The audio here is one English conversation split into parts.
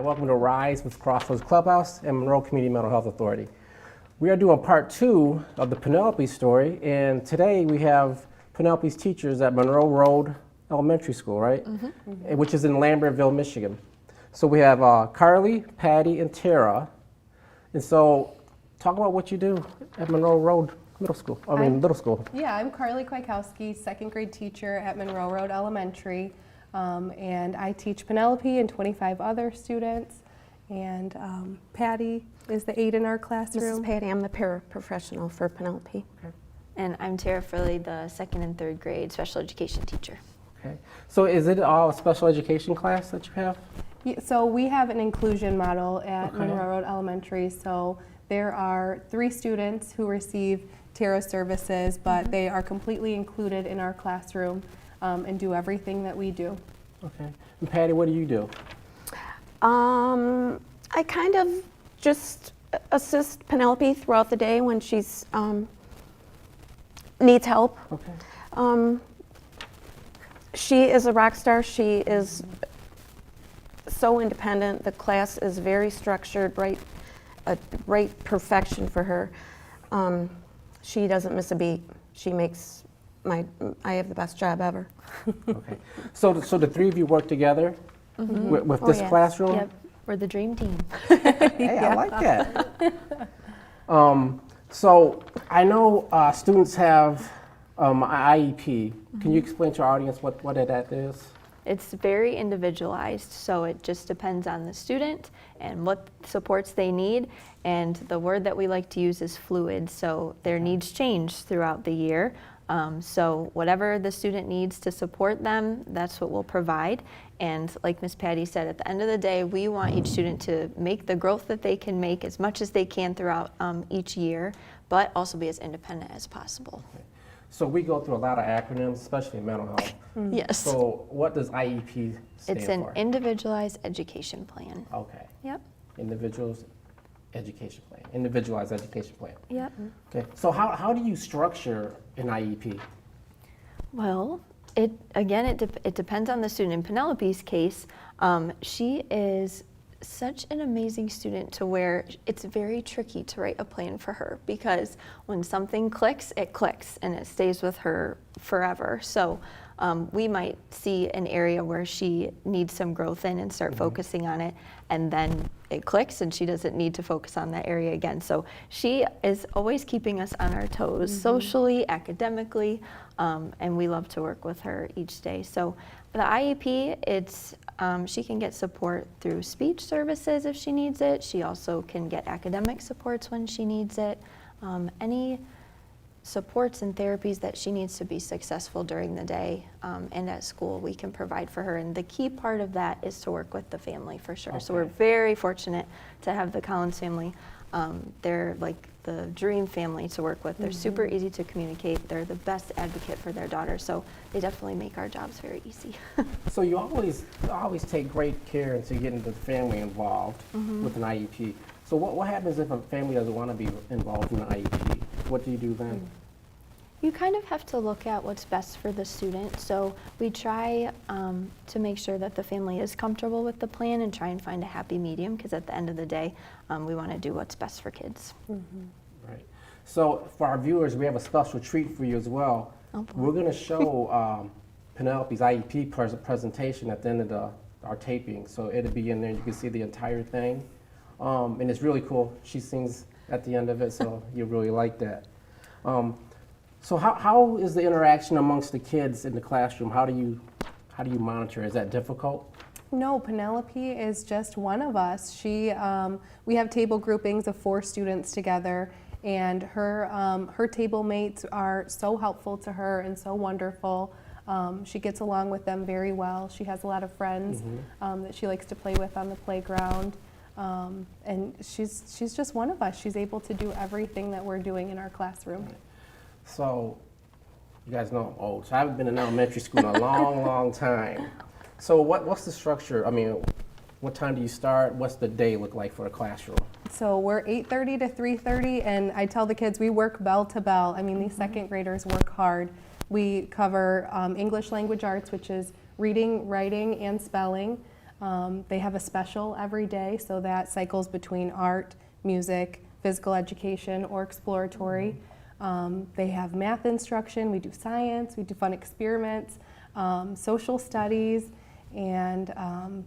Hi, welcome to Rise with Crossroads Clubhouse and Monroe Community Mental Health Authority. We are doing part 2 of the Penelope story, and today we have Penelope's teachers at Monroe Road Elementary School, right? Which is in Lambertville, Michigan. So we have Carly, Patty, and Tara. And so talk about what you do at Monroe Road Middle School, Middle School. Yeah, I'm Carly Kwiatkowski, second grade teacher at Monroe Road Elementary. And I teach Penelope and 25 other students. And Patty is the aide in our classroom. This is Patty. I'm the paraprofessional for Penelope. Okay. And I'm Tara Furley, the second and third grade special education teacher. Okay. So is it all a special education class that you have? Yeah, so we have an inclusion model at Okay. Monroe Road Elementary. So there are 3 students who receive Tara services, but they are completely included in our classroom and do everything that we do. Okay. And Patty, what do you do? I kind of just assist Penelope throughout the day when she's needs help. Okay. She is a rock star. She is so independent. The class is very structured, right perfection for her. She doesn't miss a beat. She makes I have the best job ever. Okay. So the 3 of you work together with this yes. classroom? Yep, we're the dream team. Hey, I like that. So I know students have IEP. Can you explain to our audience what that is? It's very individualized, so it just depends on the student and what supports they need. And the word that we like to use is fluid, so their needs change throughout the year. So whatever the student needs to support them, that's what we'll provide. And like Miss Patty said, at the end of the day, we want each student to make the growth that they can make as much as they can throughout each year, but also be as independent as possible. So we go through a lot of acronyms, especially in mental health. Yes. So what does IEP stand It's an for? individualized education plan. Okay. Yep. Individualized education plan. Yep. Okay. So how do you structure an IEP? Well, it depends on the student. In Penelope's case, she is such an amazing student to where it's very tricky to write a plan for her, because when something clicks, it clicks and it stays with her forever. So we might see an area where she needs some growth in and start focusing on it, and then it clicks and she doesn't need to focus on that area again. So she is always keeping us on our toes, socially, academically, and we love to work with her each day. So the IEP, she can get support through speech services if she needs it. She also can get academic supports when she needs it. Any supports and therapies that she needs to be successful during the day and at school, we can provide for her. And the key part of that is to work with the family for sure. Okay. So we're very fortunate to have the Collins family. They're like the dream family to work with. They're super easy to communicate. They're the best advocate for their daughter. So they definitely make our jobs very easy. So you always take great care into getting the family involved with an IEP. So what happens if a family doesn't want to be involved in an IEP? What do you do then? You kind of have to look at what's best for the student. So we try to make sure that the family is comfortable with the plan and try and find a happy medium, because at the end of the day, we want to do what's best for kids. Right. So for our viewers, we have a special treat for you as well. Oh, boy. We're going to show Penelope's IEP presentation at the end of our taping. So it'll be in there. You can see the entire thing. And it's really cool. She sings at the end of it, so you'll really like that. So how is the interaction amongst the kids in the classroom? How do you monitor? Is that difficult? No, Penelope is just one of us. We have table groupings of 4 students together, and her table mates are so helpful to her and so wonderful. She gets along with them very well. She has a lot of friends that she likes to play with on the playground. And she's just one of us. She's able to do everything that we're doing in our classroom. So you guys know I'm old. So I haven't been in elementary school in a long time. So what's the structure? I mean, what time do you start? What's the day look like for a classroom? So we're 8:30 to 3:30, and I tell the kids we work bell to bell. I mean, these second graders work hard. We cover English language arts, which is reading, writing, and spelling. They have a special every day, so that cycles between art, music, physical education, or exploratory. They have math instruction, we do science, we do fun experiments, social studies, and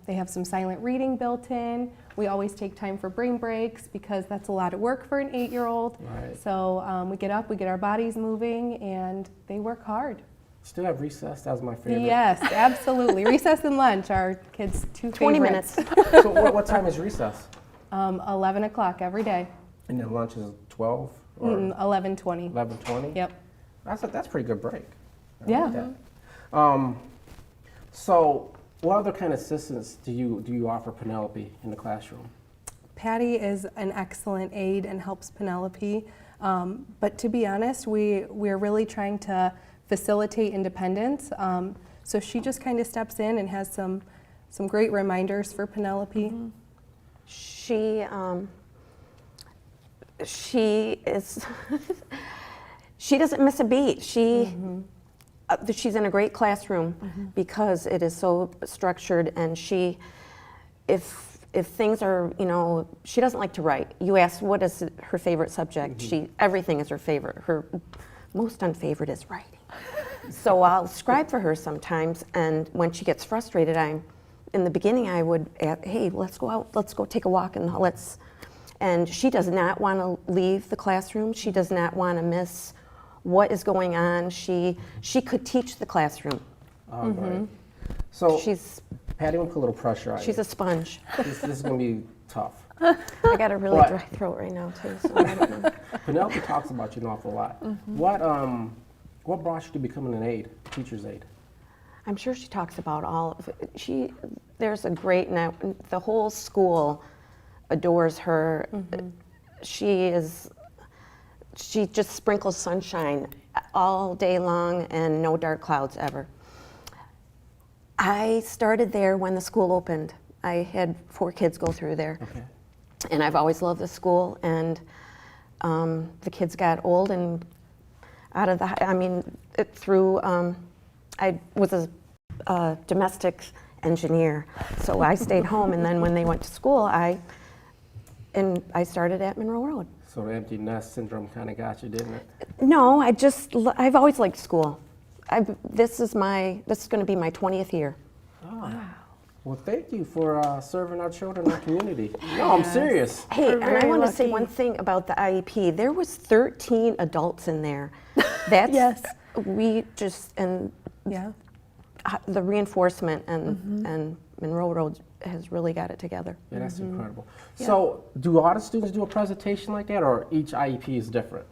they have some silent reading built in. We always take time for brain breaks because that's a lot of work for an 8-year-old. Right. So we get up, we get our bodies moving, and they work hard. Still have recess. That was my favorite. Yes, absolutely. Recess and lunch are kids' two 20 favorites. minutes. So what time is recess? 11 o'clock every day. And then lunch is 12 or 11:20. 11:20? Yep. That's a pretty good break. I Yeah. like that. So what other kind of assistance do you offer Penelope in the classroom? Patty is an excellent aide and helps Penelope. But to be honest, we're really trying to facilitate independence. So she just kind of steps in and has some great reminders for Penelope. Mm-hmm. She is, she doesn't miss a beat. She's in a great classroom because it is so structured, and if things are, she doesn't like to write. You ask what is her favorite subject. Everything is her favorite. Her most unfavorite is writing. So I'll scribe for her sometimes, and when she gets frustrated, in the beginning I would ask, hey, let's go out, let's go take a walk, and she does not want to leave the classroom. She does not want to miss what is going on. She could teach the classroom. Right. So She's Patty, I'm gonna put a little pressure on she's you. a sponge. This is gonna be tough. I got a really But- dry throat right now too. So I don't know. Penelope talks about you an awful lot. What brought you to becoming an aide, teacher's aide? I'm sure she talks about all of it. There's a great the whole school adores her. She just sprinkles sunshine all day long and no dark clouds ever. I started there when the school opened. I had 4 kids go through there. Okay. And I've always loved the school, and the kids got old and out of I was a domestic engineer, so I stayed home, and then when they went to school, I started at Monroe Road. So the empty nest syndrome kind of got you, didn't it? No, I've always liked school. This is going to be my 20th year. Oh. Wow. Well, thank you for serving our children in our community. No, I'm serious. Hey, We're and I very want to say lucky. one thing about the IEP. There was 13 adults in there. That's Yes. we just Yeah. the reinforcement and Monroe Road has really got it together. Yeah, that's incredible. So, do all the students do a presentation like that, or each IEP is different?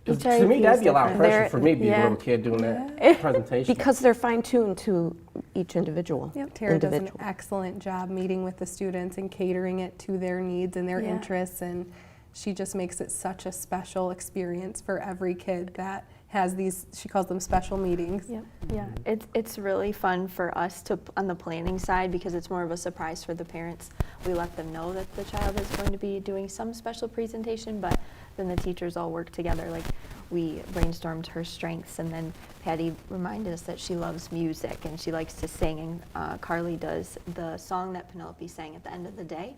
'Cause Each to me, IEP that'd is be a lot of different. pressure for me, being a Yeah. little kid doing that presentation. Because they're fine-tuned to each individual. Yep. Tara does an individual. excellent job meeting with the students and catering it to their needs and their Yeah. interests, and she just makes it such a special experience for every kid that has these, she calls them special meetings. Yep. Yeah, it's really fun for us on the planning side because it's more of a surprise for the parents. We let them know that the child is going to be doing some special presentation, but then the teachers all work together. Like, we brainstormed her strengths, and then Patty reminded us that she loves music and she likes to sing, and Carly does the song that Penelope sang at the end of the day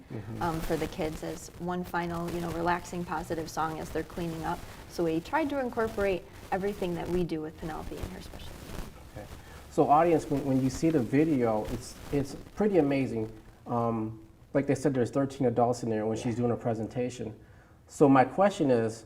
for the kids as one final, relaxing, positive song as they're cleaning up. So we tried to incorporate everything that we do with Penelope in her special. Okay. So, audience, when you see the video, it's pretty amazing. Like they said, there's 13 adults in there when she's doing a presentation. So my question is,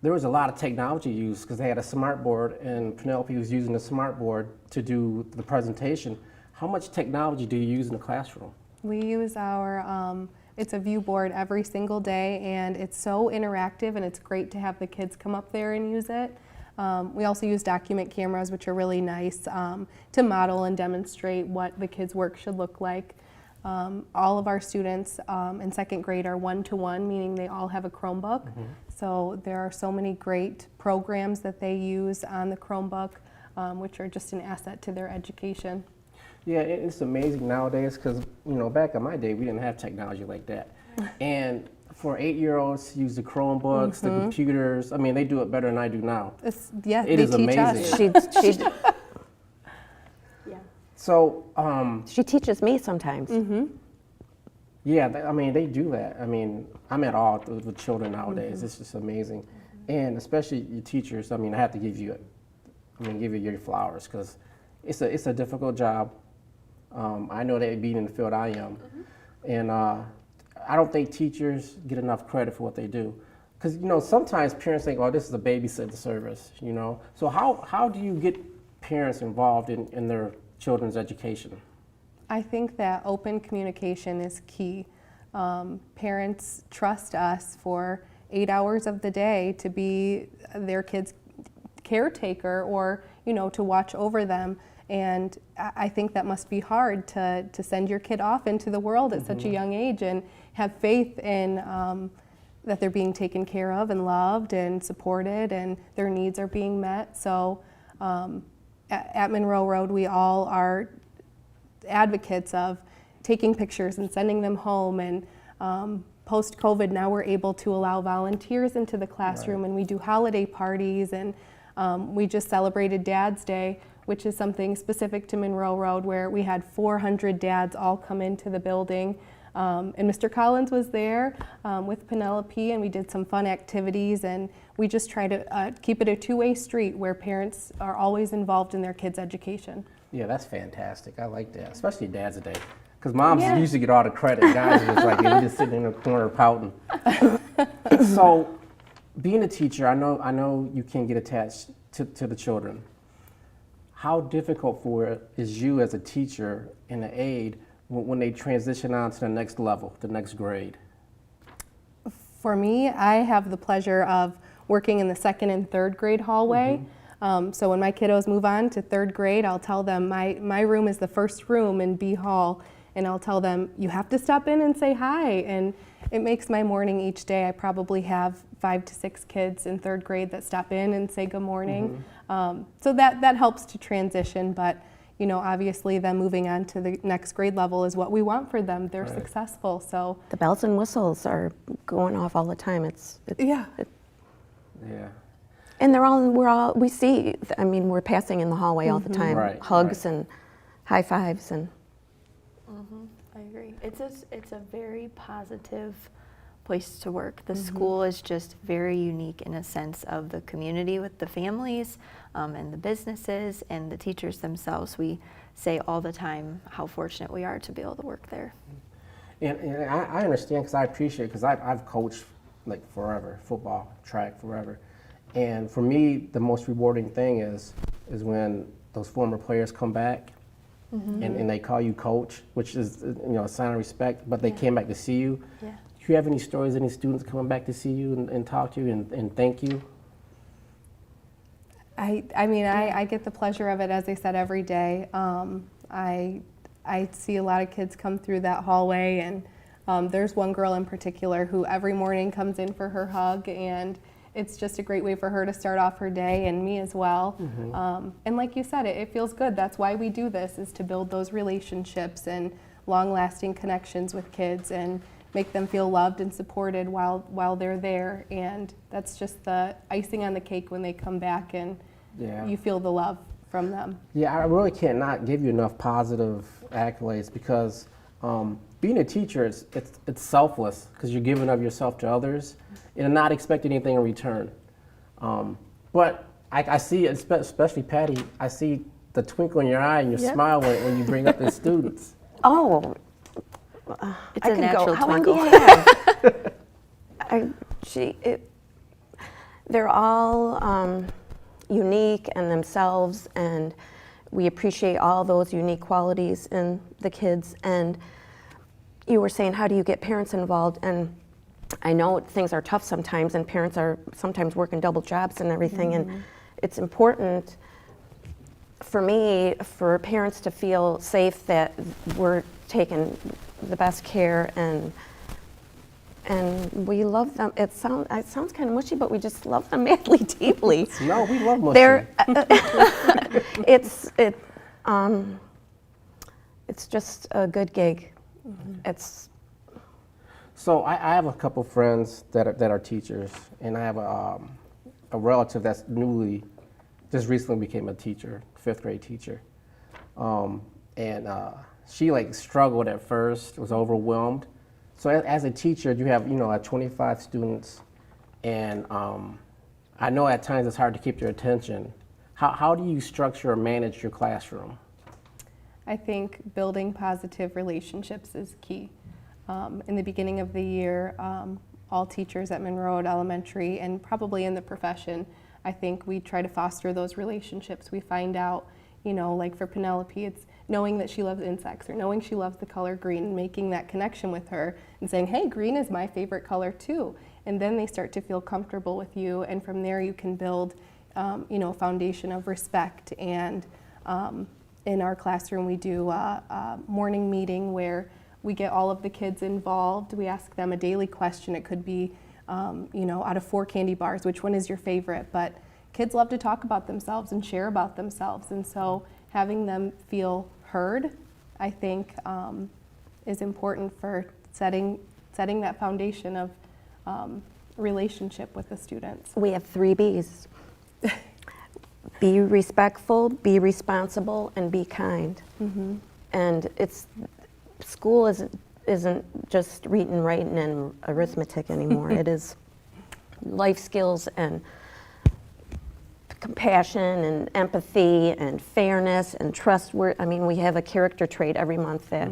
there was a lot of technology used because they had a smart board, and Penelope was using the smart board to do the presentation. How much technology do you use in the classroom? We use our, it's a view board every single day, and it's so interactive, and it's great to have the kids come up there and use it. We also use document cameras, which are really nice to model and demonstrate what the kids' work should look like. All of our students in second grade are one-to-one, meaning they all have a Chromebook. So there are so many great programs that they use on the Chromebook, which are just an asset to their education. Yeah, it's amazing nowadays because, back in my day, we didn't have technology like that. And for 8-year-olds to use the Chromebooks, the computers, I mean, they do it better than I do now. Yeah, It they is teach amazing. us. She Yeah. So, She teaches me sometimes. yeah, I mean, they do that. I mean, I'm at all with children nowadays. It's just amazing. And especially your teachers, I mean, I have to give you, give you your flowers because it's a difficult job. I know that being in the field I am. And I don't think teachers get enough credit for what they do. Because, sometimes parents think, oh, this is a babysitter service, So how do you get parents involved in their children's education? I think that open communication is key. Parents trust us for 8 hours of the day to be their kid's caretaker or, to watch over them. And I think that must be hard to send your kid off into the world at such a young age and have faith in that they're being taken care of and loved and supported and their needs are being met. So at Monroe Road, we all are advocates of taking pictures and sending them home. And post-COVID, now we're able to allow volunteers into the classroom, and we do holiday parties. And we just celebrated Dad's Day, which is something specific to Monroe Road, where we had 400 dads all come into the building. And Mr. Collins was there with Penelope, and we did some fun activities, and we just try to keep it a two-way street where parents are always involved in their kids' education. Yeah, that's fantastic. I like that, especially Dad's Day. Because moms usually get all the credit. Guys are just like, they're just sitting in a corner pouting. So, being a teacher, I know you can get attached to the children. How difficult is you as a teacher and an aide when they transition on to the next level, the next grade? For me, I have the pleasure of working in the second and third grade hallway. So when my kiddos move on to third grade, I'll tell them my room is the first room in B Hall, and I'll tell them, you have to stop in and say hi. And it makes my morning each day. I probably have 5 to 6 kids in third grade that stop in and say good morning. So that helps to transition, but obviously them moving on to the next grade level is what we want for them. They're successful, so. The bells and whistles are going off all the time. Yeah. And we see, we're passing in the hallway all the time. Hugs and high fives and. I agree. It's a very positive place to work. The school is just very unique in a sense of the community with the families and the businesses and the teachers themselves. We say all the time how fortunate we are to be able to work there. And I understand because I appreciate it because I've coached like forever, football, track, forever. And for me, the most rewarding thing is when those former players come back and they call you coach, which is a sign of respect, but they came back to see you. Yeah. Do you have any stories, any students coming back to see you and talk to you and thank you? I get the pleasure of it, as I said, every day. I see a lot of kids come through that hallway, and there's one girl in particular who every morning comes in for her hug, and it's just a great way for her to start off her day, and me as well. And like you said, it feels good. That's why we do this, is to build those relationships and long-lasting connections with kids and make them feel loved and supported while they're there. And that's just the icing on the cake when they come back and you feel the love from them. Yeah, I really cannot give you enough positive accolades because being a teacher, it's selfless because you're giving of yourself to others and not expecting anything in return. But I see, especially Patty, I see the twinkle in your eye and your smile when you bring up the students. Oh, it's a natural twinkle. They're all unique in themselves, and we appreciate all those unique qualities in the kids. And you were saying, how do you get parents involved? And I know things are tough sometimes, and parents are sometimes working double jobs and everything, and it's important for me, for parents to feel safe that we're taking the best care, and we love them. It sounds kind of mushy, but we just love them madly, deeply. No, we love mushy. It's just a good gig. So I have a couple friends that are teachers, and I have a relative that's just recently became a teacher, 5th grade teacher. and she like struggled at first, was overwhelmed. So as a teacher, you have like 25 students, and I know at times it's hard to keep their attention. How do you structure or manage your classroom? I think building positive relationships is key. In the beginning of the year, all teachers at Monroe Elementary and probably in the profession, I think we try to foster those relationships. We find out, like for Penelope, it's knowing that she loves insects or knowing she loves the color green and making that connection with her and saying, hey, green is my favorite color too. And then they start to feel comfortable with you, and from there you can build a foundation of respect. And in our classroom we do a morning meeting where we get all of the kids involved. We ask them a daily question. It could be, out of 4 candy bars, which one is your favorite? But kids love to talk about themselves and share about themselves. And so having them feel heard, I think, is important for setting that foundation of relationship with the students. We have 3 B's. Be respectful, be responsible, and be kind. Mm-hmm. And school isn't just reading, writing, and arithmetic anymore. It is life skills and compassion and empathy and fairness and trust. We have a character trait every month that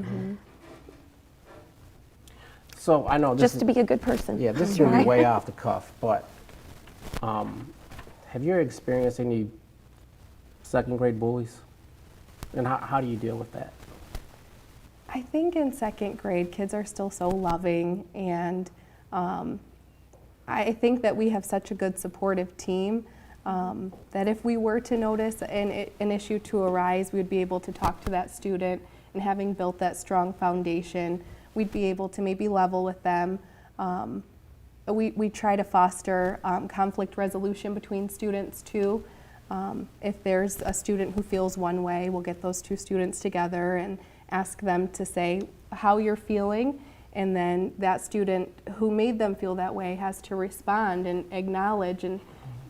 So I know this just is, to be a good person. yeah, this is going to be way off the cuff, but have you experienced any second grade bullies? And how do you deal with that? I think in second grade, kids are still so loving, and I think that we have such a good supportive team that if we were to notice an issue to arise, we would be able to talk to that student, and having built that strong foundation, we'd be able to maybe level with them. We try to foster conflict resolution between students too. If there's a student who feels one way, we'll get those 2 students together and ask them to say how you're feeling, and then that student who made them feel that way has to respond and acknowledge and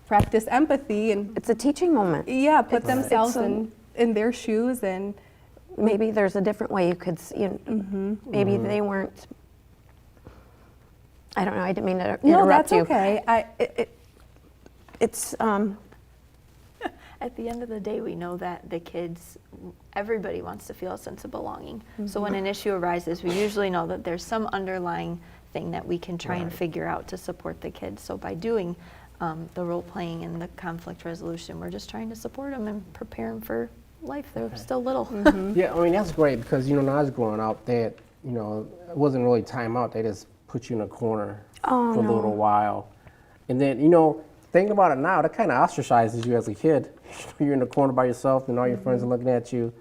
practice empathy and It's a teaching moment. put themselves in their shoes, and Maybe there's a different way you could, maybe they weren't, I don't know, I didn't mean to interrupt you. no, that's okay. It's, At the end of the day, we know that everybody wants to feel a sense of belonging. So when an issue arises, we usually know that there's some underlying thing that we can try and figure out to support the kids. So by doing the role playing and the conflict resolution, we're just trying to support them and prepare them for life. They're still little. Yeah, that's great because, when I was growing up, it wasn't really time out. They just put you in a corner for a little while. And then, thinking about it now, that kind of ostracizes you as a kid. You're in the corner by yourself and all your friends are looking at you.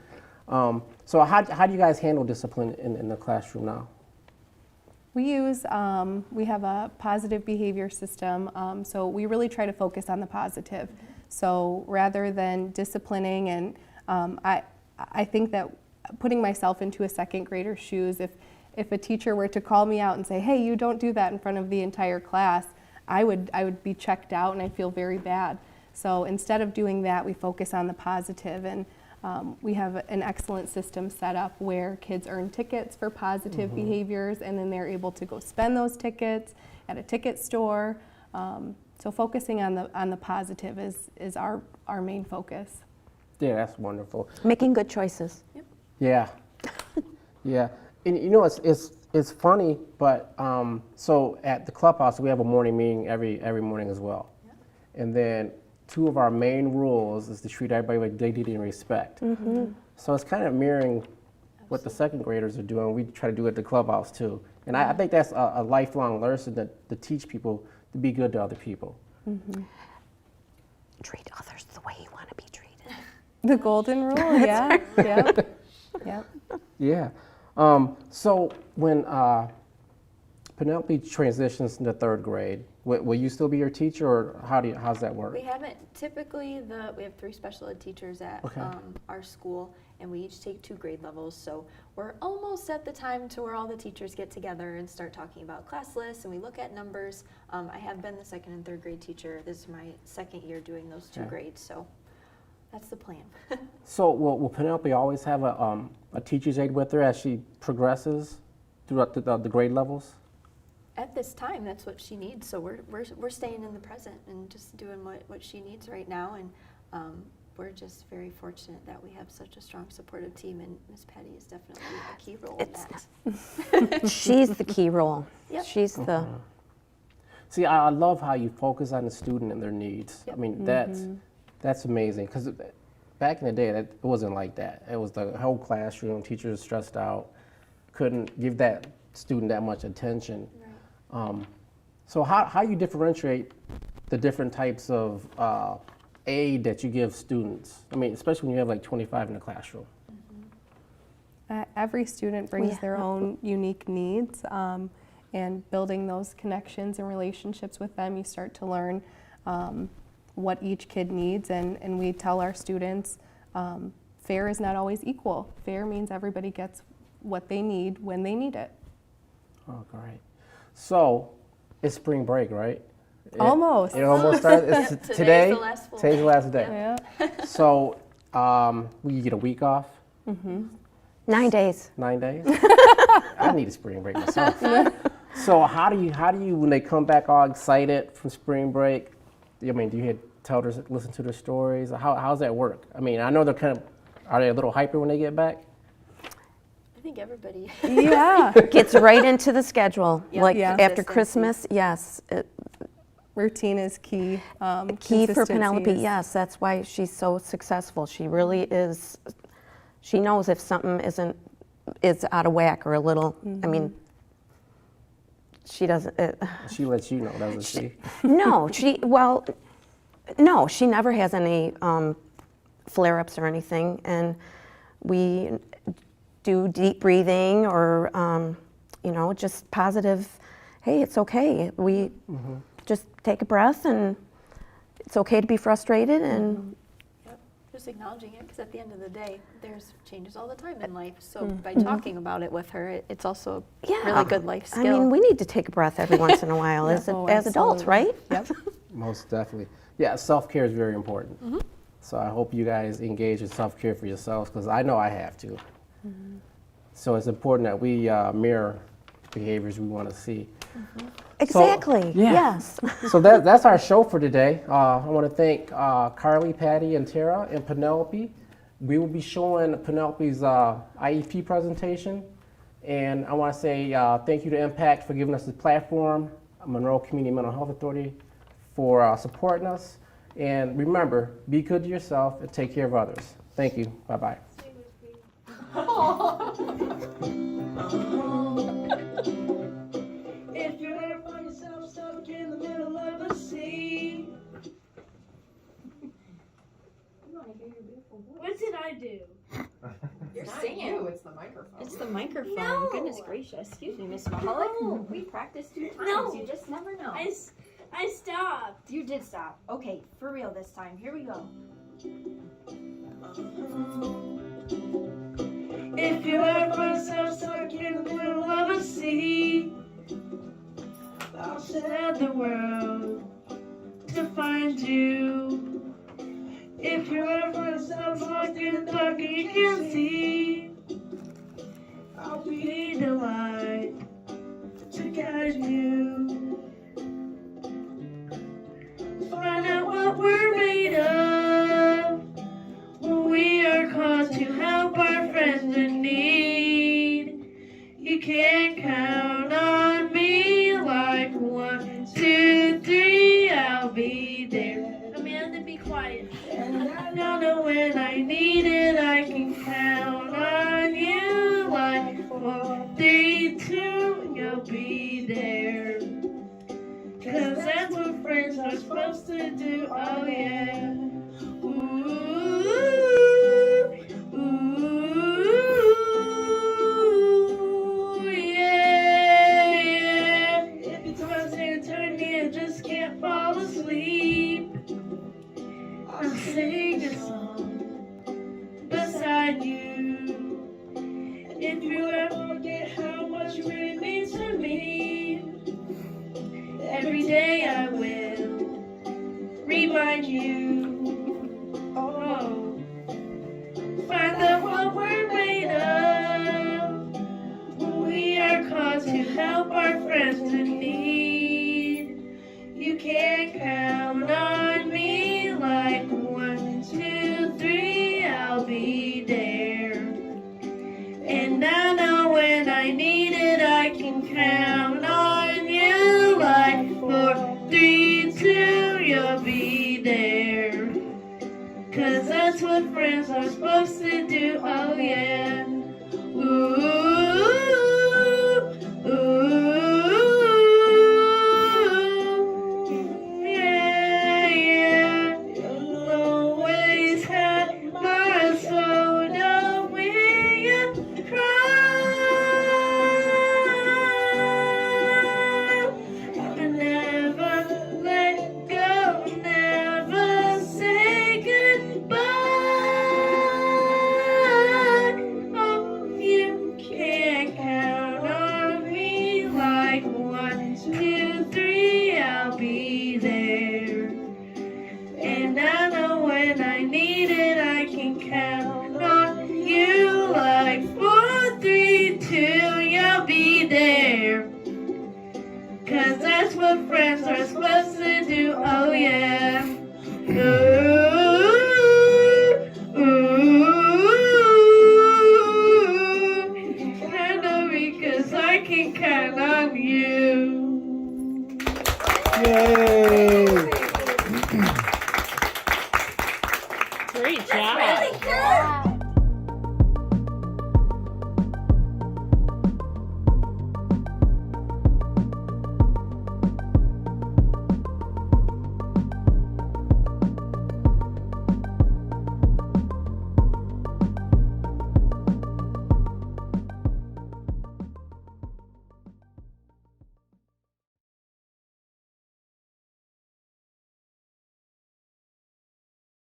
So how do you guys handle discipline in the classroom now? we have a positive behavior system, so we really try to focus on the positive. So rather than disciplining, and I think that putting myself into a second grader's shoes, if a teacher were to call me out and say, hey, you don't do that in front of the entire class, I would be checked out and I'd feel very bad. So instead of doing that, we focus on the positive, and we have an excellent system set up where kids earn tickets for positive behaviors, and then they're able to go spend those tickets at a ticket store. So focusing on the positive is our main focus. Yeah, that's wonderful. making good choices. Yeah, yeah. And it's funny, but so at the clubhouse we have a morning meeting every morning as well, and then 2 of our main rules is to treat everybody with dignity and respect. So it's kind of mirroring what the second graders are doing. We try to do it at the clubhouse too, and I think that's a lifelong lesson to teach people to be good to other people. Treat others the way you want to be treated. The golden rule, yeah. Yeah. So when Penelope transitions into 3rd grade, will you still be your teacher, or how's that work? We haven't, typically we have 3 special ed teachers at our school, and we each take 2 grade levels, so we're almost at the time to where all the teachers get together and start talking about class lists, and we look at numbers. I have been the 2nd and 3rd grade teacher. This is my 2nd year doing those 2 grades, so That's the plan. So will Penelope always have a teacher's aide with her as she progresses throughout the grade levels? At this time, that's what she needs. So we're staying in the present and just doing what she needs right now. And we're just very fortunate that we have such a strong supportive team. And Miss Patty is definitely a key role in that. She's the key role. Yep. She's the, See, I love how you focus on the student and their needs. I mean, that's amazing, because back in the day, it wasn't like that. It was the whole classroom, teachers stressed out, couldn't give that student that much attention. Right. So how you differentiate the different types of aid that you give students? I mean, especially when you have like 25 in the classroom. Every student brings Yeah. their own unique needs, and building those connections and relationships with them, you start to learn what each kid needs, and we tell our students fair is not always equal. Fair means everybody gets what they need when they need it. Oh, great. So it's spring break, right? Almost. It almost started. It's Yep, today's today. the last full Today's the day. last day. Yeah. So we get a week off, 9 days. 9 days. I need a spring break myself. So how do you when they come back all excited from spring break? I mean, do you listen to their stories? How's that work? I mean, I know are they a little hyper when they get back? I think everybody. Yeah. Gets right into the schedule. Yep. Like Yeah. after Consistency. Christmas, yes. Routine is key. Key for Consistency Penelope, is- yes. That's why she's so successful. She really is. She knows if something is out of whack or a little. I mean, she doesn't. She lets you know, doesn't she? No, she never has any flare-ups or anything, and we do deep breathing or just positive. Hey, it's okay. We just take a breath, and it's okay to be frustrated, and Yep. Just acknowledging it, because at the end of the day, there's changes all the time in life. So by talking about it with her, it's also a yeah, really good life skill. I mean, we need to take a breath every once in a while as Oh, as adults, absolutely. right? Yep. Most definitely. Yeah, self-care is very important. So I hope you guys engage in self-care for yourselves, because I know I have to. So it's important that we mirror behaviors we want to see. Exactly. yeah. Yes. So that's our show for today. I want to thank Carly, Patty, and Tara, and Penelope. We will be showing Penelope's IEP presentation. And I want to say thank you to Impact for giving us the platform, Monroe Community Mental Health Authority for supporting us. And remember, be good to yourself and take care of others. Thank you. Bye-bye. If you ever find yourself stuck in the middle of a sea. What did I do? You're singing. It's the microphone. It's the microphone. No. Goodness gracious. Excuse me, Miss Mahalik. No. We practiced 2 times. No. You just never know. I stopped. You did stop. Okay, for real this time. Here we go. If you ever find yourself stuck in the middle of a sea, lost at the world to find you. If you ever find yourself lost in the dark and you can't see, I'll be the light to guide you. Find out what we're made of when we are called to help our friends in need. You can count on me like 1, 2, 3, I'll be there. Amanda, be quiet. And I know when I need it, I can count on you like 4, 3, 2, you'll be there. 'Cause that's what friends are supposed to do, oh yeah. Ooh, ooh, yeah, yeah. If it's towards the eternity and just can't fall asleep, I'll sing a song beside you. If you ever forget how much you really mean to me, every day I will remind you. Oh. what friends are supposed to do. Oh yeah. Ooh, ooh, yeah, yeah. Always had my soda when you cry. And never let go, never say goodbye. Oh, you can count on me like 1, 2, 3, I'll be there. And I know when I need it, I can count on you like 4, 3, 2, you'll be there. 'Cause that's what friends are supposed to do, oh yeah. Ooh, ooh, count on me 'cause I can count on you. Yay! Great job.